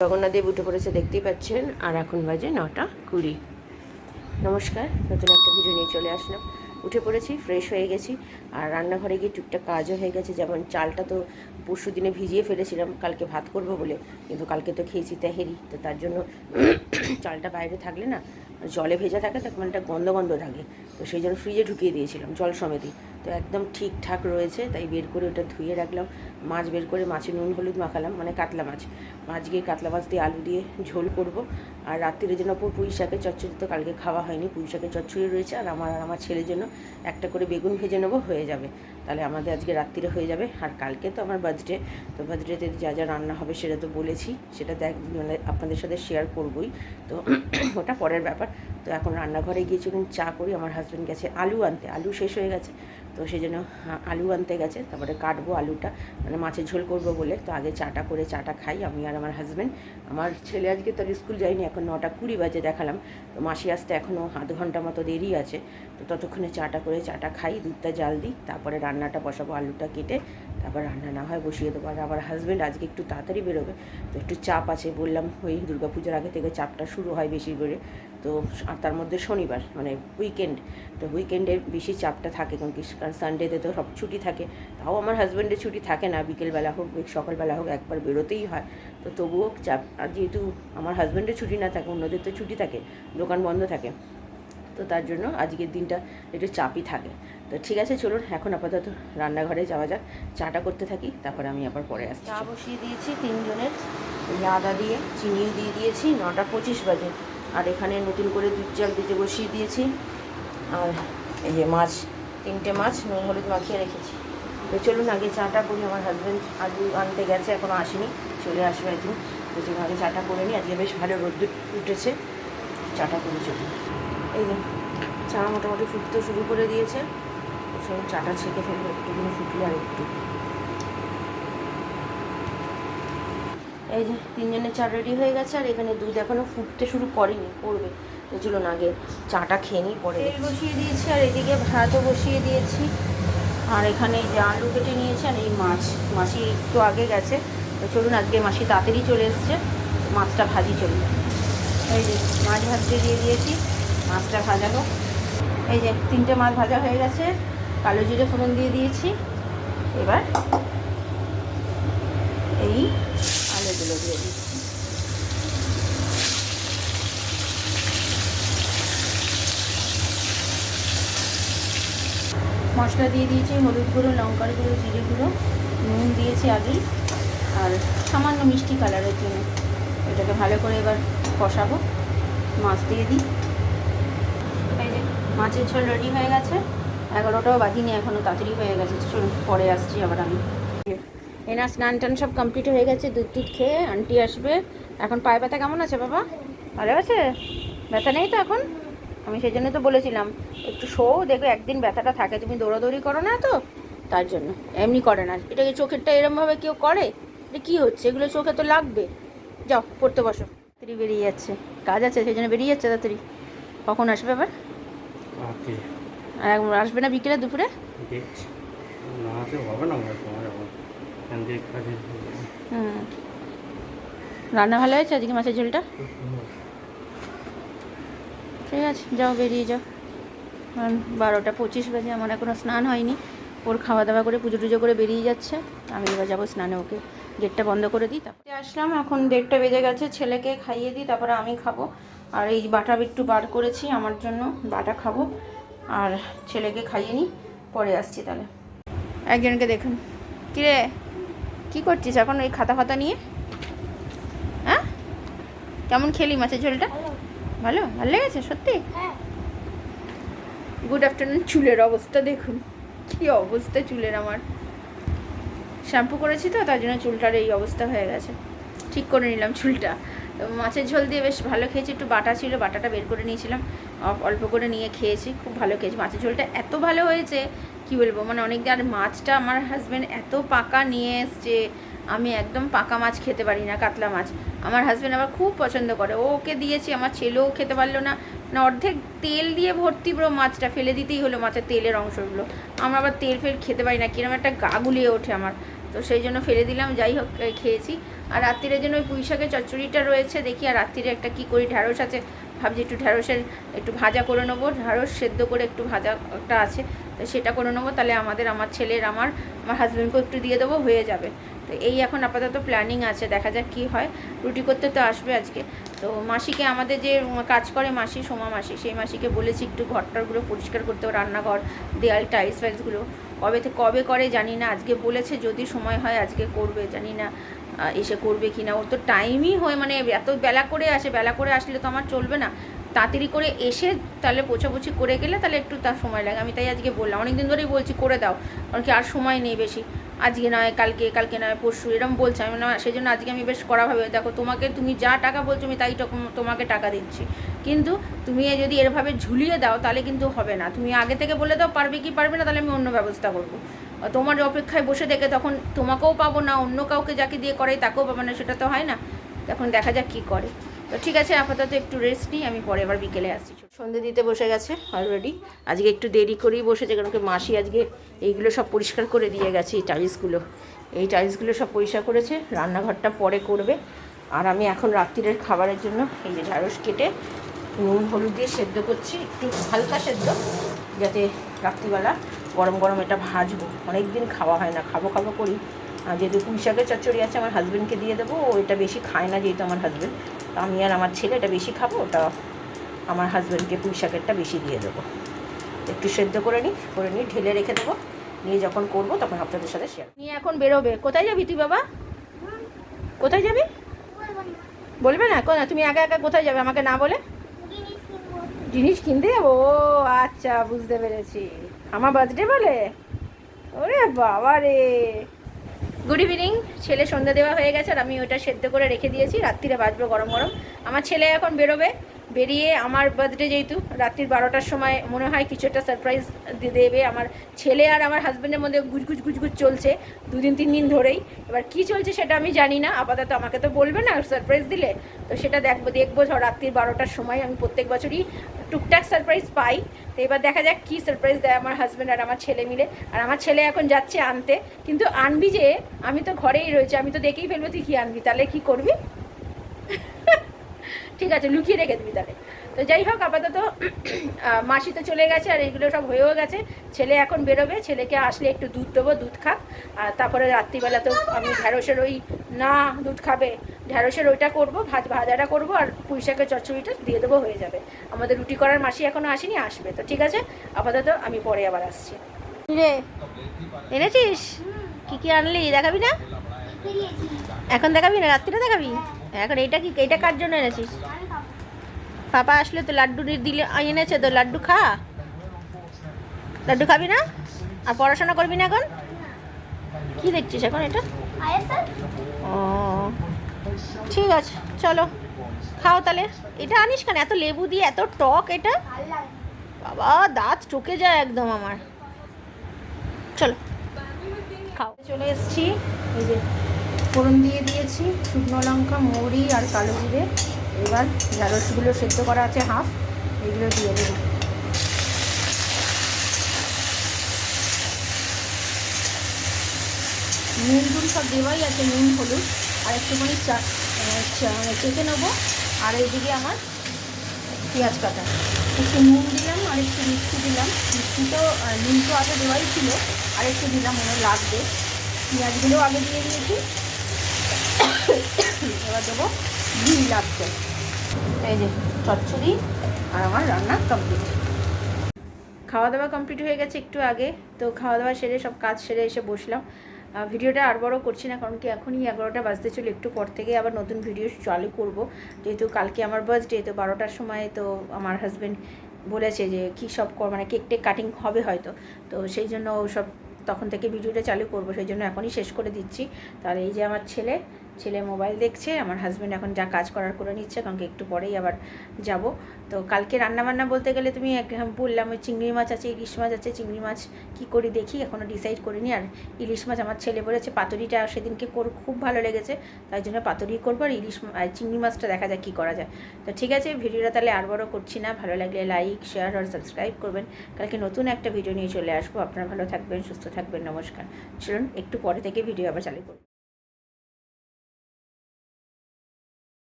জগন্নাথদেব উঠে পড়েছে দেখতেই পাচ্ছেন, আর এখন বাজে 9:20। নমস্কার, নতুন একটা ভিডিও নিয়ে চলে আসলাম। উঠে পড়েছি, ফ্রেশ হয়ে গেছি, আর রান্নাঘরে গিয়ে টুকটাক কাজও হয়ে গেছে। যেমন চালটা তো পরশু দিনে ভিজিয়ে ফেলেছিলাম কালকে ভাত করব বলে, কিন্তু কালকে তো খেয়েছি তেহেরি, তো তার জন্য চালটা বাইরে থাকলে না জলে ভেজা থাকে, তখন একটা গন্ধ গন্ধ থাকে, তো সেই জন্য ফ্রিজে ঢুকিয়ে দিয়েছিলাম জল সমেতই। তো একদম ঠিকঠাক রয়েছে, তাই বের করে ওটা ধুয়ে রাখলাম। মাছ বের করে মাছে নুন হলুদ মাখালাম, মানে কাতলা মাছ। আজকে কাতলা মাছ দিয়ে আলু দিয়ে ঝোল করব। আর রাত্রির জন্য পুঁই শাকের চচ্চড়ি তো কালকে খাওয়া হয়নি, পুঁই শাকের চচ্চড়ি রয়েছে। আর আমার ছেলের জন্য একটা করে বেগুন ভেজে নেবো, হয়ে যাবে। তাহলে আমাদের আজকে রাত্রিরে হয়ে যাবে। আর কালকে তো আমার বার্থডে, তো বার্থডেতে যা যা রান্না হবে সেটা তো বলেছি, সেটা মানে আপনাদের সাথে শেয়ার করবই। তো ওটা পরের ব্যাপার। তো এখন রান্নাঘরে গিয়েছিলাম চা করি। আমার হাজব্যান্ড গেছে আলু আনতে, আলু শেষ হয়ে গেছে, তো সেই জন্য আলু আনতে গেছে। তারপরে কাটবো আলুটা, মানে মাছের ঝোল করবো বলে। তো আগে চাটা করে, চাটা খাই আমি আর আমার হাজব্যান্ড। আমার ছেলে আজকে তো স্কুল যায়নি, এখন 9:20 বাজে দেখালাম। তো মাসি আসতে এখনও আধ ঘন্টা মতো দেরি আছে। তো ততক্ষণে চাটা করে চাটা খাই, দুধটা জাল দিই, তারপরে রান্নাটা বসাবো, আলুটা কেটে তারপর রান্না না হয় বসিয়ে দেবো। আর আমার হাজব্যান্ড আজকে একটু তাড়াতাড়ি বেরোবে, তো একটু চাপ আছে। বললাম ওই দুর্গাপূজার আগে থেকে চাপটা শুরু হয় বেশি করে। তো আর তার মধ্যে শনিবার মানে উইকেন্ড, তো উইকেন্ডে বেশি চাপটা থাকে, কারণ সানডেতে তো সব ছুটি থাকে। তাও আমার হাজব্যান্ডের ছুটি থাকে না, বিকেলবেলা হোক সকালবেলা হোক একবার বেরোতেই হয়। তো তবুও চাপ, আর যেহেতু আমার হাজব্যান্ডের ছুটি না থাকে, অন্যদের তো ছুটি থাকে, দোকান বন্ধ থাকে, তো তার জন্য আজকের দিনটা একটু চাপই থাকে। তো ঠিক আছে, চলুন এখন আপাতত রান্নাঘরে যাওয়া যাক, চাটা করতে থাকি, তারপরে আমি আবার পরে আসছি। চা বসিয়ে দিয়েছি তিনজনের, আদা দিয়ে চিনিও দিয়ে দিয়েছি। 9:25 বাজে। আর এখানে নতুন করে দুধ জাল দিতে বসিয়ে দিয়েছি। আর এই যে মাছ, 3টে মাছ নুন হলুদ মাখিয়ে রেখেছি। তো চলুন আগে চাটা করি। আমার হাজব্যান্ড আলু আনতে গেছে, এখনও আসেনি, চলে আসবে একদিন। তো চলুন আগে চাটা করে নিই, আজকে বেশ ভালো রোদ্দুর উঠেছে, চাটা করে চলুন। এই যে চা মোটামুটি ফুটতে শুরু করে দিয়েছে, চলুন চাটা ছেঁকে ফেলবো, একটুখানি ফুটলে আর একটু। এই যে তিনজনের চা রেডি হয়ে গেছে, আর এখানে দুধ এখনও ফুটতে শুরু করেনি, করবে। তো চলুন আগে চাটা খেয়ে নিই, পরে তেল বসিয়ে দিয়েছি, আর এদিকে ভাতও বসিয়ে দিয়েছি। আর এখানে এই যে আলু কেটে নিয়েছি, আর এই মাসি একটু আগে গেছে। তো চলুন আজকে মাসি তাড়াতাড়ি চলে এসছে, মাছটা ভাজি চলবে। এই যে মাছ ভাজতে দিয়ে দিয়েছি, মাছটা ভাজাবো। এই যে 3টে মাছ ভাজা হয়ে গেছে, কালো জিরে ফোড়ন দিয়ে দিয়েছি। এবার এই আলুগুলো দিয়ে দিচ্ছি। মশলা দিয়ে দিয়েছি, হলুদ গুঁড়ো, লঙ্কার গুঁড়ো, জিরে গুঁড়ো, নুন দিয়েছি আগেই, আর সামান্য মিষ্টি কালারের জন্য। এটাকে ভালো করে এবার কষাবো। মাছ দিয়ে দিই। এই যে মাছের ঝোল রেডি হয়ে গেছে, 11টাও বাজিনি এখনও, তাড়াতাড়ি হয়ে গেছে। চলুন পরে আসছি আবার আমি। এনার স্নান টান সব কমপ্লিট হয়ে গেছে, দুধ টুধ খেয়ে আন্টি আসবে। এখন পায়ে ব্যথা কেমন আছে বাবা? ভালো আছে? ব্যথা নেই তো এখন? আমি সেই জন্য তো বলেছিলাম একটু শো, দেখবে একদিন ব্যথাটা থাকে, তুমি দৌড়াদৌড়ি করো না তো, তার জন্য। এমনি করে না, এটাকে চোখেরটা এরমভাবে কেউ করে? এটা কী হচ্ছে, এগুলো চোখে তো লাগবে। যাও পড়তে বসো। তাড়াতাড়ি বেরিয়ে যাচ্ছে, কাজ আছে সেই জন্য বেরিয়ে যাচ্ছে তাড়াতাড়ি। কখন আসবে আবার? আর আসবে না বিকেলে, দুপুরে? রান্না ভালো হয়েছে আজকে মাছের ঝোলটা? ঠিক আছে, যাও বেরিয়ে যাও। 12:25 বাজে, আমার এখনও স্নান হয়নি। ওর খাওয়া দাওয়া করে পুজো টুজো করে বেরিয়ে যাচ্ছে, আমি এবার যাবো স্নানে। ওকে গেটটা বন্ধ করে দিই, তারপরে আসলাম। এখন 1:30 বেজে গেছে, ছেলেকে খাইয়ে দিই, তারপরে আমি খাবো। আর এই বাটা একটু বার করেছি আমার জন্য, বাটা খাবো, আর ছেলেকে খাইয়ে নিই, পরে আসছি তাহলে। একজনকে দেখুন, কিরে কী করছিস এখন ওই খাতা খাতা নিয়ে? হ্যাঁ, কেমন খেলি মাছের ঝোলটা? ভালো লেগেছে সত্যি? Good afternoon. চুলের অবস্থা দেখুন, কী অবস্থা চুলের আমার। শ্যাম্পু করেছি তো, তার জন্য চুলটার এই অবস্থা হয়ে গেছে। ঠিক করে নিলাম চুলটা। তো মাছের ঝোল দিয়ে বেশ ভালো খেয়েছি, একটু বাটা ছিল, বাটাটা বের করে নিয়েছিলাম, অল্প করে নিয়ে খেয়েছি, খুব ভালো খেয়েছি। মাছের ঝোলটা এত ভালো হয়েছে কি বলবো, মানে অনেক দিন। আর মাছটা আমার হাজব্যান্ড এত পাকা নিয়ে এসছে, আমি একদম পাকা মাছ খেতে পারি না, কাতলা মাছ। আমার হাজব্যান্ড আবার খুব পছন্দ করে, ওকে দিয়েছি, আমার ছেলেও খেতে পারলো না। অর্ধেক তেল দিয়ে ভর্তি পুরো মাছটা, ফেলে দিতেই হলো মাছের তেলের অংশগুলো। আমরা আবার তেল ফেল খেতে পারি না, কিরকম একটা গা গুলিয়ে ওঠে আমার। তো সেই জন্য ফেলে দিলাম, যাই হোক খেয়েছি। আর রাত্রিরের জন্য ওই পুঁই শাকের চচ্চড়িটা রয়েছে, দেখি আর রাত্রিরে একটা কী করি, ঢ্যাঁড়স আছে, ভাবছি একটু ঢ্যাঁড়সের একটু ভাজা করে নেবো, ঢ্যাঁড়স সেদ্ধ করে একটু ভাজা একটা আছে, তো সেটা করে নেবো। তাহলে আমার ছেলের আমার হাজব্যান্ডকেও একটু দিয়ে দেবো, হয়ে যাবে। তো এই এখন আপাতত প্ল্যানিং আছে, দেখা যাক কী হয়। রুটি করতে তো আসবে আজকে। তো মাসিকে, আমাদের যে কাজ করে মাসি, সোমা মাসি, সেই মাসিকে বলেছি একটু ঘরটারগুলো পরিষ্কার করতে, রান্নাঘর, দেয়াল, টাইলস ফাইলসগুলো কবে করে জানি না। আজকে বলেছে যদি সময় হয় আজকে করবে, জানি না এসে করবে কি না। ওর তো টাইমই হয়, মানে এত বেলা করে আসে, বেলা করে আসলে তো আমার চলবে না। তাড়াতাড়ি করে এসে তাহলে পোছাপুছি করে গেলে তাহলে একটু তার সময় লাগে। আমি তাই আজকে বললাম, অনেক দিন ধরেই বলছি করে দাও, কারণ কি আর সময় নেই বেশি, আজকে নয় কালকে নয় পরশু, এরকম বলছে। আমি না, সেই জন্য আজকে আমি বেশ কড়াভাবে, দেখো তুমি যা টাকা বলছো আমি তাই তোমাকে টাকা দিচ্ছি, কিন্তু তুমি যদি এরভাবে ঝুলিয়ে দাও তাহলে কিন্তু হবে না। তুমি আগে থেকে বলে দাও পারবে কি পারবে না, তাহলে আমি অন্য ব্যবস্থা করবো। তোমার অপেক্ষায় বসে থেকে তখন তোমাকেও পাবো না, অন্য কাউকে যাকে দিয়ে করাই তাকেও পাবো না, সেটা তো হয় না। তখন দেখা যাক কী করে। তো ঠিক আছে, আপাতত একটু রেস্ট নিই, আমি পরে আবার বিকেলে আসছি। সন্ধে দিতে বসে গেছে অলরেডি, আজকে একটু দেরি করেই বসেছে, কারণ কি মাসি আজকে এইগুলো সব পরিষ্কার করে দিয়ে গেছে। এই টাইলসগুলো সব পরিষ্কার করেছে, রান্নাঘরটা পরে করবে। আর আমি এখন রাত্রিরের খাবারের জন্য এই যে ঢ্যাঁড়স কেটে নুন হলুদ দিয়ে সেদ্ধ করছি, একটু হালকা সেদ্ধ, যাতে রাত্রিবেলা গরম গরম এটা ভাজবো। অনেক দিন খাওয়া হয় না, খাবো করি। যেহেতু পুঁই শাকের চচ্চড়ি আছে, আমার হাজব্যান্ডকে দিয়ে দেবো, ও এটা বেশি খায় না, যেহেতু আমার হাজব্যান্ড, তো আমি আর আমার ছেলে এটা বেশি খাবো, ওটা আমার হাজব্যান্ডকে পুঁই শাকেরটা বেশি দিয়ে দেবো। একটু সেদ্ধ করে নিই ঢেলে রেখে দেবো, নিয়ে যখন করবো তখন আপনাদের সাথে শেয়ার। নিয়ে এখন বেরোবে, কোথায় যাবি তুই বাবা? কোথায় যাবি বলবে না? তুমি একা কোথায় যাবে আমাকে না বলে? জিনিস কিনতে যাবো? ও আচ্ছা, বুঝতে পেরেছি। আমার বার্থডে বলে? ওরে বাবা রে। Good evening. ছেলে সন্ধ্যা দেওয়া হয়ে গেছে, আর আমি ওটা সেদ্ধ করে রেখে দিয়েছি, রাত্রিরে বাজবো গরম গরম। আমার ছেলে এখন বেরোবে, বেরিয়ে আমার বার্থডে যেহেতু রাত্রির 12টার সময় মনে হয় কিছু একটা সারপ্রাইজ দেবে। আমার ছেলে আর আমার হাজব্যান্ডের মধ্যে গুজগুজ চলছে 2-3 দিন ধরেই। এবার কী চলছে সেটা আমি জানি না, আপাতত আমাকে তো বলবে না সারপ্রাইজ দিলে, তো সেটা দেখবো রাত্রির 12টার সময়। আমি প্রত্যেক বছরই টুকটাক সারপ্রাইজ পাই, তো এবার দেখা যাক কী সারপ্রাইজ দেয় আমার হাজব্যান্ড আর আমার ছেলে মিলে। আর আমার ছেলে এখন যাচ্ছে আনতে, কিন্তু আনবি যে, আমি তো ঘরেই রয়েছি, আমি তো দেখেই ফেলবো তুই কী আনবি, তাহলে কী করবি? ঠিক আছে, লুকিয়ে রেখে দিবি তাহলে। তো যাই হোক, আপাতত মাসি তো চলে গেছে, আর এইগুলো সব হয়েও গেছে। ছেলে এখন বেরোবে, ছেলেকে আসলে একটু দুধ দেবো, দুধ খাক। আর তারপরে রাত্রিবেলা তো আমি ঢ্যাঁড়সের না দুধ খাবে, ঢ্যাঁড়সের ওইটা করবো, ভাজাটা করবো, আর পুঁই শাকের চচ্চড়িটা দিয়ে দেবো, হয়ে যাবে। আমাদের রুটি করার মাসি এখনও আসেনি, আসবে। তো ঠিক আছে, আপাতত আমি পরে আবার আসছি। রে এনেছিস? কী আনলি দেখাবি না? এখন দেখাবি না, রাত্রিরে দেখাবি? এখন এইটা কার জন্য এনেছিস? পাপা আসলে তো লাড্ডু দিলে এনেছে, তো লাড্ডু লাড্ডু খাবি না? আর পড়াশোনা করবি না এখন? কি দেখছিস এখন এটা? ও ঠিক আছে, চলো খাও তাহলে। এটা আনিস কেন, এত লেবু দিয়ে, এত টক এটা? বাবা, দাঁত টকে যায় একদম আমার। চলো খাও। চলে এসছি, এই যে ফোড়ন দিয়ে দিয়েছি, শুকনো লঙ্কা, মৌরি আর কালো জিরে। এবার ঢ্যাঁড়সগুলো সেদ্ধ করা আছে হাফ, এগুলো দিয়ে দেবো। নুন সব দেওয়াই আছে, নুন হলুদ আর একটুখানি চেকে নেবো। আর এইদিকে আমার পেঁয়াজ কাটা, একটু নুন দিলাম আর একটু মিষ্টি দিলাম। নুন তো আগে দেওয়াই ছিল, আর একটু দিলাম, মনে লাগবে। পেঁয়াজগুলো আগে দিয়ে দিয়েছি, এবার দেবো ঘি লাগছে। এই যে চচ্চড়ি আর আমার রান্না কমপ্লিট। খাওয়া দাওয়া কমপ্লিট হয়ে গেছে একটু আগে। তো খাওয়া দাওয়া সেরে সব কাজ সেরে এসে বসলাম। ভিডিওটা আর বড় করছি না, কারণ কি এখনই 11টা বাজতে চলে, একটু পর থেকে আবার নতুন ভিডিও চালু করব। যেহেতু কালকে আমার বার্থডে, তো 12টার সময় তো আমার হাজব্যান্ড বলেছে যে কী সব মানে কেক কাটিং হবে হয়তো, তো সেই জন্য সব তখন থেকে ভিডিওটা চালু করব, সেই জন্য এখনই শেষ করে দিচ্ছি। তাহলে এই যে আমার ছেলে ছেলে মোবাইল দেখছে, আমার হাজব্যান্ড এখন যা কাজ করার করে নিচ্ছে, কারণ কি একটু পরেই আবার যাব। তো কালকে রান্নাবান্না বলতে গেলে তুমি বললাম ওই চিংড়ি মাছ আছে, ইলিশ মাছ আছে, চিংড়ি মাছ কী করি দেখি, এখনও ডিসাইড করিনি। আর ইলিশ মাছ আমার ছেলে বলেছে পাতুরিটা সেদিনকে খুব ভালো লেগেছে, তাই জন্য পাতুরি করবো, আর আর চিংড়ি মাছটা দেখা যাক কী করা যায়। তো ঠিক আছে, ভিডিওটা তাহলে আর বড় করছি না, ভালো লাগলে লাইক শেয়ার আর সাবস্ক্রাইব করবেন। কালকে নতুন একটা ভিডিও নিয়ে চলে আসবো। আপনারা ভালো থাকবেন, সুস্থ থাকবেন, নমস্কার। চলুন একটু পরে থেকে ভিডিও আবার চালু করব।